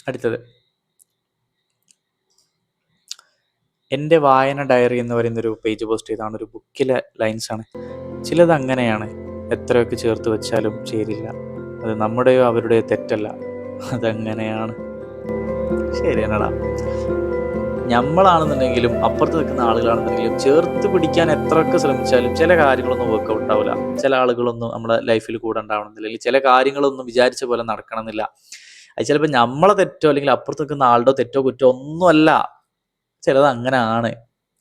അടുത്തത് എൻ്റെ വായന ഡയറി എന്ന് പറയുന്നൊരു പേജ് പോസ്റ്റ് ചെയ്താണ്. ഒരു ബുക്കിലെ ലൈൻസാണ്. ചിലത് അങ്ങനെയാണ്, എത്രയൊക്കെ ചേർത്ത് വെച്ചാലും ചേരില്ല. അത് നമ്മുടെയോ അവരുടെയോ തെറ്റല്ല, അതങ്ങനെയാണ്. ശരിയാണടാ. നമ്മളാണെന്നുണ്ടെങ്കിലും അപ്പുറത്ത് നിൽക്കുന്ന ആളുകളാണെന്നുണ്ടെങ്കിലും ചേർത്ത് പിടിക്കാൻ എത്രയൊക്കെ ശ്രമിച്ചാലും ചില കാര്യങ്ങളൊന്നും വർക്കൗട്ട് ആവില്ല. ചില ആളുകളൊന്നും നമ്മുടെ ലൈഫിൽ കൂടെ ഉണ്ടാവണമെന്നില്ല, അല്ലെങ്കിൽ ചില കാര്യങ്ങളൊന്നും വിചാരിച്ച പോലെ നടക്കണമെന്നില്ല. അത് ചിലപ്പോൾ നമ്മളെ തെറ്റോ അല്ലെങ്കിൽ അപ്പുറത്ത് നിൽക്കുന്ന ആളുടെ തെറ്റോ കുറ്റോ ഒന്നുമല്ല, ചിലത് അങ്ങനെ ആണ്.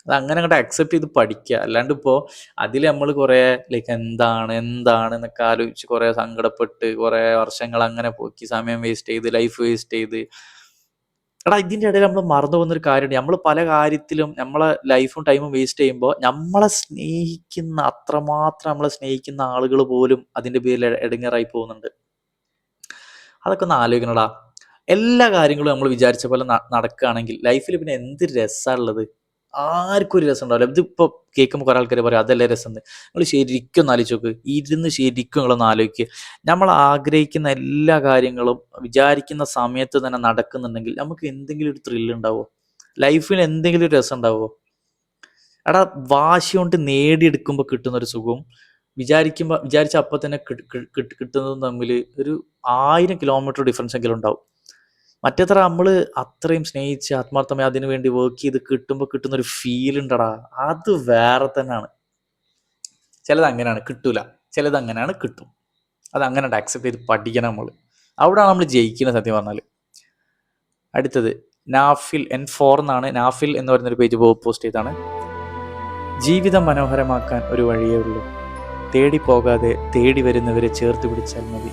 അത് അങ്ങനെ അങ്ങോട്ട് അക്സെപ്റ്റ് ചെയ്ത് പഠിക്കുക. അല്ലാണ്ട് ഇപ്പോൾ അതിൽ നമ്മൾ കുറേ ലൈക്ക് എന്താണ് എന്നൊക്കെ ആലോചിച്ച് കുറേ സങ്കടപ്പെട്ട് കുറേ വർഷങ്ങൾ അങ്ങനെ പോക്കി സമയം വേസ്റ്റ് ചെയ്ത് ലൈഫ് വേസ്റ്റ് ചെയ്ത് ഇതിൻ്റെ ഇടയിൽ നമ്മൾ മറന്നു പോകുന്നൊരു കാര്യമുണ്ട്. നമ്മൾ പല കാര്യത്തിലും നമ്മളെ ലൈഫും ടൈമും വേസ്റ്റ് ചെയ്യുമ്പോൾ അത്രമാത്രം നമ്മളെ സ്നേഹിക്കുന്ന ആളുകൾ പോലും അതിൻ്റെ പേരിൽ ഇടങ്ങേറായി പോകുന്നുണ്ട്. അതൊക്കെ ഒന്ന് ആലോചിക്കണടാ. എല്ലാ കാര്യങ്ങളും നമ്മൾ വിചാരിച്ച പോലെ നടക്കുകയാണെങ്കിൽ ലൈഫിൽ പിന്നെ എന്ത് രസമുള്ളത്. ആർക്കും ഒരു രസം ഉണ്ടാവില്ല. ഇതിപ്പോൾ കേൾക്കുമ്പോൾ കുറേ ആൾക്കാർ പറയും അതല്ലേ രസം. നിങ്ങൾ ശരിക്കും ഒന്ന് ആലോചിച്ച് നോക്ക്, ഇരുന്ന് ശരിക്കും നിങ്ങളൊന്ന് ആലോചിക്കുക. നമ്മൾ ആഗ്രഹിക്കുന്ന എല്ലാ കാര്യങ്ങളും വിചാരിക്കുന്ന സമയത്ത് തന്നെ നടക്കുന്നുണ്ടെങ്കിൽ നമുക്ക് എന്തെങ്കിലും ഒരു ത്രില്ല് ഉണ്ടാവുമോ? ലൈഫിൽ എന്തെങ്കിലും ഒരു രസം ഉണ്ടാവുമോ? എടാ, വാശി കൊണ്ട് നേടിയെടുക്കുമ്പോൾ കിട്ടുന്ന ഒരു സുഖവും വിചാരിച്ച അപ്പം തന്നെ കിട്ടുന്നതും തമ്മിൽ ഒരു 1000 കിലോമീറ്റർ ഡിഫറൻസ് എങ്കിലും ഉണ്ടാവും. മറ്റേത്ര നമ്മൾ അത്രയും സ്നേഹിച്ച് ആത്മാർത്ഥമായി അതിനു വേണ്ടി വർക്ക് ചെയ്ത് കിട്ടുമ്പോൾ കിട്ടുന്ന ഒരു ഫീൽ ഉണ്ടടാ, അത് വേറെ തന്നെയാണ്. ചിലത് അങ്ങനെയാണ് കിട്ടൂല, ചിലത് അങ്ങനെയാണ് കിട്ടും. അത് അങ്ങനെ ആക്സെപ്റ്റ് ചെയ്ത് പഠിക്കണം നമ്മൾ. അവിടെയാണ് നമ്മൾ ജയിക്കുന്നത് സത്യം പറഞ്ഞാൽ. അടുത്തത് നാഫിൽ N4 എന്നാണ്. നാഫിൽ എന്ന് പറയുന്നൊരു പേജ് പോസ്റ്റ് ചെയ്താണ്. ജീവിതം മനോഹരമാക്കാൻ ഒരു വഴിയേ ഉള്ളൂ, തേടി പോകാതെ തേടി വരുന്നവരെ ചേർത്ത് പിടിച്ചാൽ മതി.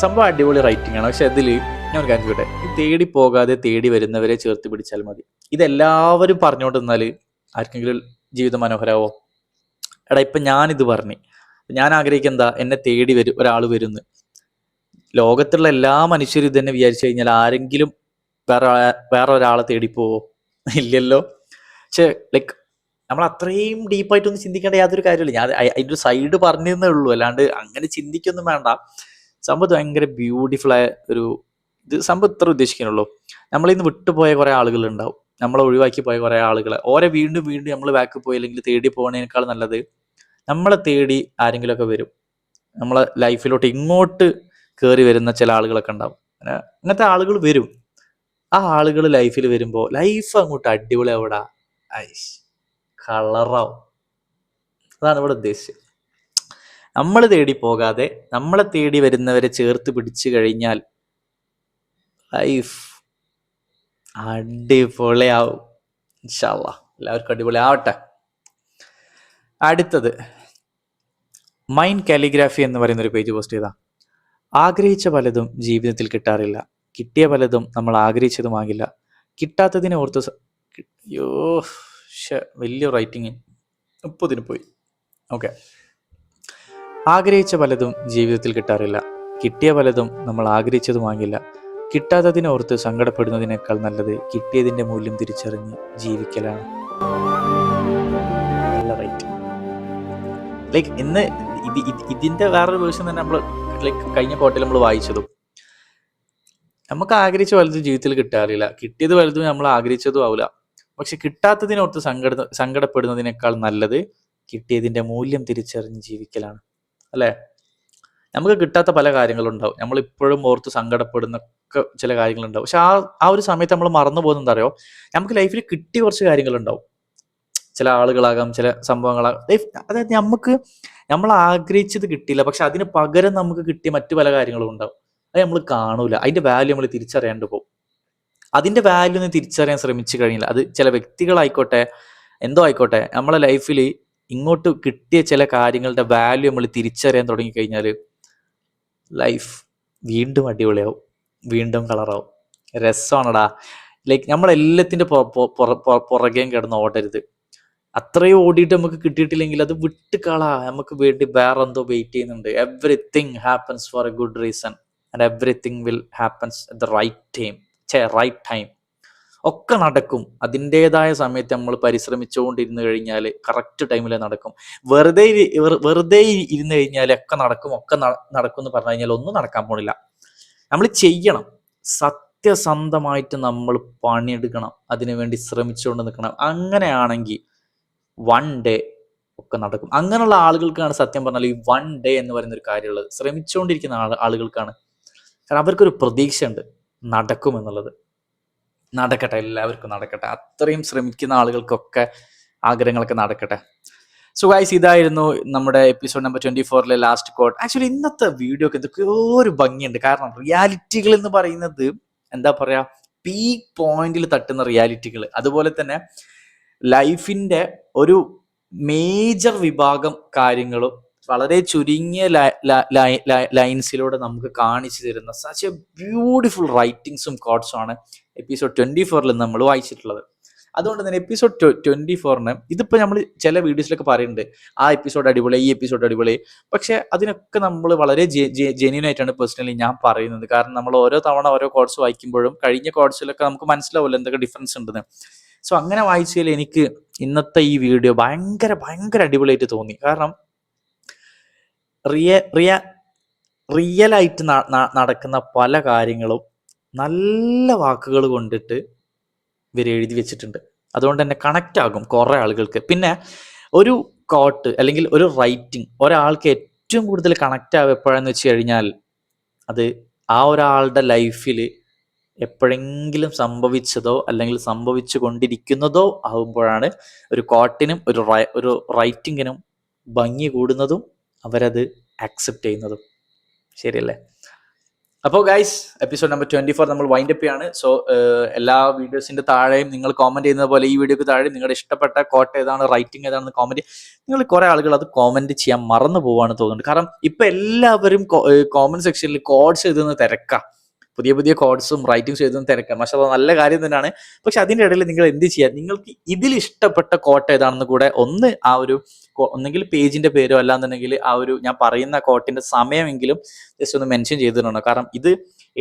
സംഭവം അടിപൊളി റൈറ്റിംഗ് ആണ്. പക്ഷെ അതിൽ ഞാൻ ഒരു കാര്യം ചോട്ടെ, ഈ തേടി പോകാതെ തേടി വരുന്നവരെ ചേർത്ത് പിടിച്ചാൽ മതി, ഇതെല്ലാവരും പറഞ്ഞുകൊണ്ടിരുന്നാൽ ആർക്കെങ്കിലും ജീവിതം മനോഹരമാവോ? എടാ, ഇപ്പം ഞാനിത് പറഞ്ഞു, ഞാൻ ആഗ്രഹിക്കുന്ന എന്നെ തേടി ഒരാൾ വരുന്നു. ലോകത്തുള്ള എല്ലാ മനുഷ്യരും ഇതന്നെ വിചാരിച്ചു കഴിഞ്ഞാൽ ആരെങ്കിലും വേറെ ഒരാളെ തേടി പോവോ? ഇല്ലല്ലോ. പക്ഷെ ലൈക്ക് നമ്മൾ അത്രയും ഡീപ്പായിട്ടൊന്നും ചിന്തിക്കേണ്ട യാതൊരു കാര്യമില്ല. ഞാൻ അതിൻ്റെ ഒരു സൈഡ് പറഞ്ഞതേ ഉള്ളൂ, അല്ലാണ്ട് അങ്ങനെ ചിന്തിക്കൊന്നും വേണ്ട. സംഭവം ഭയങ്കര ബ്യൂട്ടിഫുൾ ആയ ഇത് സംഭവം ഇത്ര ഉദ്ദേശിക്കാനുള്ളൂ. നമ്മളിന്ന് വിട്ടുപോയ കുറേ ആളുകൾ ഉണ്ടാവും, നമ്മളെ ഒഴിവാക്കി പോയ കുറേ ആളുകളെ ഓരെ വീണ്ടും വീണ്ടും നമ്മൾ ബാക്ക് പോയി അല്ലെങ്കിൽ തേടി പോകുന്നതിനേക്കാൾ നല്ലത് നമ്മളെ തേടി ആരെങ്കിലുമൊക്കെ വരും. നമ്മളെ ലൈഫിലോട്ട് ഇങ്ങോട്ട് കയറി വരുന്ന ചില ആളുകളൊക്കെ ഉണ്ടാവും. അങ്ങനത്തെ ആളുകൾ വരും. ആ ആളുകൾ ലൈഫിൽ വരുമ്പോൾ ലൈഫ് അങ്ങോട്ട് അടിപൊളി ആവൂടാ, കളറാവും. അതാണ് ഇവിടെ ഉദ്ദേശിച്ചത്. നമ്മൾ തേടി പോകാതെ നമ്മളെ തേടി വരുന്നവരെ ചേർത്ത് പിടിച്ചു കഴിഞ്ഞാൽ ലൈഫ് അടിപൊളിയാവും. ഇൻഷാ അല്ലാഹ് എല്ലാവർക്കും അടിപൊളി ആവട്ടെ. അടുത്തത് മൈൻഡ് കാലിഗ്രാഫി എന്ന് പറയുന്നൊരു പേജ് പോസ്റ്റ് ചെയ്താ. ആഗ്രഹിച്ച പലതും ജീവിതത്തിൽ കിട്ടാറില്ല, കിട്ടിയ പലതും നമ്മൾ ആഗ്രഹിച്ചതുമാകില്ല, കിട്ടാത്തതിനെ ഓർത്ത് അയ്യോ വലിയ റൈറ്റിങ് ഇപ്പോൾ ഇതിന് പോയി. ഓക്കെ, ആഗ്രഹിച്ച പലതും ജീവിതത്തിൽ കിട്ടാറില്ല, കിട്ടിയ പലതും നമ്മൾ ആഗ്രഹിച്ചതുമാകില്ല, കിട്ടാത്തതിനെ ഓർത്ത് സങ്കടപ്പെടുന്നതിനേക്കാൾ നല്ലത് കിട്ടിയതിൻ്റെ മൂല്യം തിരിച്ചറിഞ്ഞ് ജീവിക്കലാണ്. നല്ല റൈറ്റ്. ലൈക്ക് ഇന്ന് ഇതിൻ്റെ വേറൊരു വേർഷൻ തന്നെ നമ്മൾ ലൈക്ക് കഴിഞ്ഞ കോട്ടിൽ നമ്മൾ വായിച്ചതും, നമുക്ക് ആഗ്രഹിച്ച വലുതും ജീവിതത്തിൽ കിട്ടാറില്ല, കിട്ടിയത് വലുതും നമ്മൾ ആഗ്രഹിച്ചതും ആവില്ല, പക്ഷെ കിട്ടാത്തതിനോർത്ത് സങ്കടപ്പെടുന്നതിനേക്കാൾ നല്ലത് കിട്ടിയതിൻ്റെ മൂല്യം തിരിച്ചറിഞ്ഞ് ജീവിക്കലാണ്. അല്ലേ? നമുക്ക് കിട്ടാത്ത പല കാര്യങ്ങളുണ്ടാവും, നമ്മളിപ്പോഴും ഓർത്ത് സങ്കടപ്പെടുന്നൊക്കെ ചില കാര്യങ്ങളുണ്ടാവും. പക്ഷെ ആ ഒരു സമയത്ത് നമ്മൾ മറന്നു പോകുന്നത് എന്താ അറിയോ? നമുക്ക് ലൈഫിൽ കിട്ടിയ കുറച്ച് കാര്യങ്ങളുണ്ടാവും, ചില ആളുകളാകാം, ചില സംഭവങ്ങളാകാം. അതായത് നമ്മൾ ആഗ്രഹിച്ചത് കിട്ടിയില്ല, പക്ഷെ അതിന് പകരം നമുക്ക് കിട്ടിയ മറ്റു പല കാര്യങ്ങളും ഉണ്ടാവും. അത് നമ്മൾ കാണൂല, അതിന്റെ വാല്യൂ നമ്മൾ തിരിച്ചറിയാണ്ട് പോകും. അതിന്റെ വാല്യൂ ഒന്ന് തിരിച്ചറിയാൻ ശ്രമിച്ചു കഴിഞ്ഞില്ല, അത് ചില വ്യക്തികളായിക്കോട്ടെ എന്തോ ആയിക്കോട്ടെ, നമ്മളെ ലൈഫിൽ ഇങ്ങോട്ട് കിട്ടിയ ചില കാര്യങ്ങളുടെ വാല്യൂ നമ്മൾ തിരിച്ചറിയാൻ തുടങ്ങിക്കഴിഞ്ഞാൽ ലൈഫ് വീണ്ടും അടിപൊളിയാവും, വീണ്ടും കളറാവും. രസമാണടാ. ലൈക്ക് നമ്മളെല്ലാത്തിൻ്റെ പുറകെയും കിടന്ന് ഓടരുത്. അത്രയും ഓടിയിട്ട് നമുക്ക് കിട്ടിയിട്ടില്ലെങ്കിൽ അത് വിട്ടുകളാ, നമുക്ക് വേണ്ടി വേറെ എന്തോ വെയിറ്റ് ചെയ്യുന്നുണ്ട്. Everything happens for a good reason and everything will happens at the right time. ഒക്കെ നടക്കും അതിൻ്റെതായ സമയത്ത്. നമ്മൾ പരിശ്രമിച്ചുകൊണ്ടിരുന്നു കഴിഞ്ഞാൽ കറക്റ്റ് ടൈമിൽ നടക്കും. വെറുതെ ഇരുന്ന് കഴിഞ്ഞാൽ ഒക്കെ നടക്കും എന്ന് പറഞ്ഞു കഴിഞ്ഞാൽ ഒന്നും നടക്കാൻ പോണില്ല. നമ്മൾ ചെയ്യണം, സത്യസന്ധമായിട്ട് നമ്മൾ പണിയെടുക്കണം, അതിനുവേണ്ടി ശ്രമിച്ചുകൊണ്ട് നിൽക്കണം. അങ്ങനെയാണെങ്കിൽ വൺ ഡേ ഒക്കെ നടക്കും. അങ്ങനെയുള്ള ആളുകൾക്കാണ് സത്യം പറഞ്ഞാൽ ഈ വൺ ഡേ എന്ന് പറയുന്ന ഒരു കാര്യമുള്ളത്. ശ്രമിച്ചുകൊണ്ടിരിക്കുന്ന ആളുകൾക്കാണ്. കാരണം അവർക്കൊരു പ്രതീക്ഷ ഉണ്ട്, നടക്കുമെന്നുള്ളത്. നടക്കട്ടെ, എല്ലാവർക്കും നടക്കട്ടെ. അത്രയും ശ്രമിക്കുന്ന ആളുകൾക്കൊക്കെ ആഗ്രഹങ്ങളൊക്കെ നടക്കട്ടെ. സോ ഗൈസ്, ഇതായിരുന്നു നമ്മുടെ episode number 24 last quote. Actually ഇന്നത്തെ വീഡിയോക്ക് എന്തൊക്കെയോ ഒരു ഭംഗിയുണ്ട്. കാരണം റിയാലിറ്റികൾ എന്ന് പറയുന്നത് എന്താ പറയാ, പീക്ക് പോയിന്റിൽ തട്ടുന്ന റിയാലിറ്റികൾ, അതുപോലെ തന്നെ ലൈഫിന്റെ ഒരു മേജർ വിഭാഗം കാര്യങ്ങളും വളരെ ചുരുങ്ങിയ ലൈൻസിലൂടെ നമുക്ക് കാണിച്ചു തരുന്ന സച്ച് എ ബ്യൂട്ടിഫുൾ റൈറ്റിങ്സും കോട്ട്സും ആണ് എപ്പിസോഡ് 24 നമ്മൾ വായിച്ചിട്ടുള്ളത്. അതുകൊണ്ട് തന്നെ എപ്പിസോഡ് 24 ഇതിപ്പോൾ നമ്മൾ ചില വീഡിയോസിലൊക്കെ പറയുന്നുണ്ട് ആ എപ്പിസോഡ് അടിപൊളി, ഈ എപ്പിസോഡ് അടിപൊളി. പക്ഷെ അതിനൊക്കെ നമ്മൾ വളരെ ജെന്യൂൻ ആയിട്ടാണ് പേഴ്സണലി ഞാൻ പറയുന്നത്. കാരണം നമ്മൾ ഓരോ തവണ ഓരോ കോഡ്സ് വായിക്കുമ്പോഴും കഴിഞ്ഞ കോഡ്സിലൊക്കെ നമുക്ക് മനസ്സിലാവില്ല എന്തൊക്കെ ഡിഫറൻസ് ഉണ്ടെന്ന്. സോ അങ്ങനെ വായിച്ചതിൽ എനിക്ക് ഇന്നത്തെ ഈ വീഡിയോ ഭയങ്കര ഭയങ്കര അടിപൊളിയായിട്ട് തോന്നി. കാരണം റിയലായിട്ട് നടക്കുന്ന പല കാര്യങ്ങളും നല്ല വാക്കുകൾ കൊണ്ടിട്ട് ഇവർ എഴുതി വെച്ചിട്ടുണ്ട്. അതുകൊണ്ട് തന്നെ കണക്റ്റ് ആകും കുറേ ആളുകൾക്ക്. പിന്നെ ഒരു കോട്ട് അല്ലെങ്കിൽ ഒരു റൈറ്റിംഗ് ഒരാൾക്ക് ഏറ്റവും കൂടുതൽ കണക്റ്റ് ആവുക എപ്പോഴാന്ന് വെച്ച് കഴിഞ്ഞാൽ അത് ആ ഒരാളുടെ ലൈഫിൽ എപ്പോഴെങ്കിലും സംഭവിച്ചതോ അല്ലെങ്കിൽ സംഭവിച്ചു കൊണ്ടിരിക്കുന്നതോ ആകുമ്പോഴാണ് ഒരു കോട്ടിനും ഒരു റൈറ്റിങ്ങിനും ഭംഗി കൂടുന്നതും അവരത് ആക്സെപ്റ്റ് ചെയ്യുന്നതും. ശരിയല്ലേ? അപ്പോൾ ഗൈസ്, എപ്പിസോഡ് നമ്പർ 24 നമ്മൾ വൈൻഡ് അപ്പ് ചെയ്യാണ്. സോ എല്ലാ വീഡിയോസിന്റെ താഴെയും നിങ്ങൾ കോമന്റ് ചെയ്യുന്നത് പോലെ ഈ വീഡിയോക്ക് താഴെ നിങ്ങളുടെ ഇഷ്ടപ്പെട്ട കോട്ട് ഏതാണ്, റൈറ്റിംഗ് ഏതാണെന്ന് കോമന്റ്. നിങ്ങൾ കുറെ ആളുകൾ അത് കോമന്റ് ചെയ്യാൻ മറന്നു പോവാണ് തോന്നുന്നുണ്ട്. കാരണം ഇപ്പൊ എല്ലാവരും കോമന്റ് സെക്ഷനിൽ കോഡ്സ് എഴുതുന്ന തിരക്കാ, പുതിയ പുതിയ കോഡ്സും റൈറ്റിംഗ്സ് എഴുതുന്ന തിരക്കാം. പക്ഷെ അത് നല്ല കാര്യം തന്നെയാണ്. പക്ഷെ അതിൻ്റെ ഇടയിൽ നിങ്ങൾ എന്ത് ചെയ്യുക, നിങ്ങൾക്ക് ഇതിൽ ഇഷ്ടപ്പെട്ട കോട്ട് ഏതാണെന്ന് കൂടെ ഒന്ന് ആ ഒരു ഒന്നെങ്കിൽ പേജിന്റെ പേരോ അല്ലാന്നുണ്ടെങ്കിൽ ആ ഒരു ഞാൻ പറയുന്ന കോട്ടിന്റെ സമയമെങ്കിലും ജസ്റ്റ് ഒന്ന് മെൻഷൻ ചെയ്തിട്ടുണ്ടോ. കാരണം ഇത്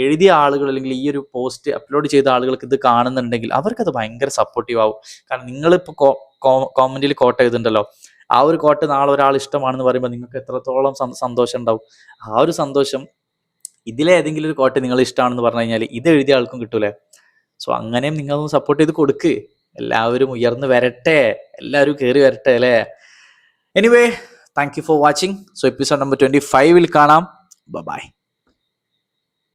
എഴുതിയ ആളുകൾ അല്ലെങ്കിൽ ഈ ഒരു പോസ്റ്റ് അപ്ലോഡ് ചെയ്ത ആളുകൾക്ക് ഇത് കാണുന്നുണ്ടെങ്കിൽ അവർക്കത് ഭയങ്കര സപ്പോർട്ടീവ് ആവും. കാരണം നിങ്ങളിപ്പോൾ കോമന്റിൽ കോട്ട് എഴുതുന്നുണ്ടല്ലോ, ആ ഒരു കോട്ട് നാളെ ഒരാൾ ഇഷ്ടമാണെന്ന് പറയുമ്പോൾ നിങ്ങൾക്ക് എത്രത്തോളം സന്തോഷം ഉണ്ടാവും. ആ ഒരു സന്തോഷം ഇതിലേതെങ്കിലും ഒരു കോട്ട് നിങ്ങൾ ഇഷ്ടമാണെന്ന് പറഞ്ഞു കഴിഞ്ഞാൽ ഇത് എഴുതിയ ആൾക്കും കിട്ടൂലേ. സോ അങ്ങനെയും നിങ്ങളൊന്ന് സപ്പോർട്ട് ചെയ്ത് കൊടുക്ക്. എല്ലാവരും ഉയർന്നു വരട്ടെ, എല്ലാവരും കയറി വരട്ടെ അല്ലേ. Anyway, thank you for watching. So episode number 25 കാണാം. ബൈ.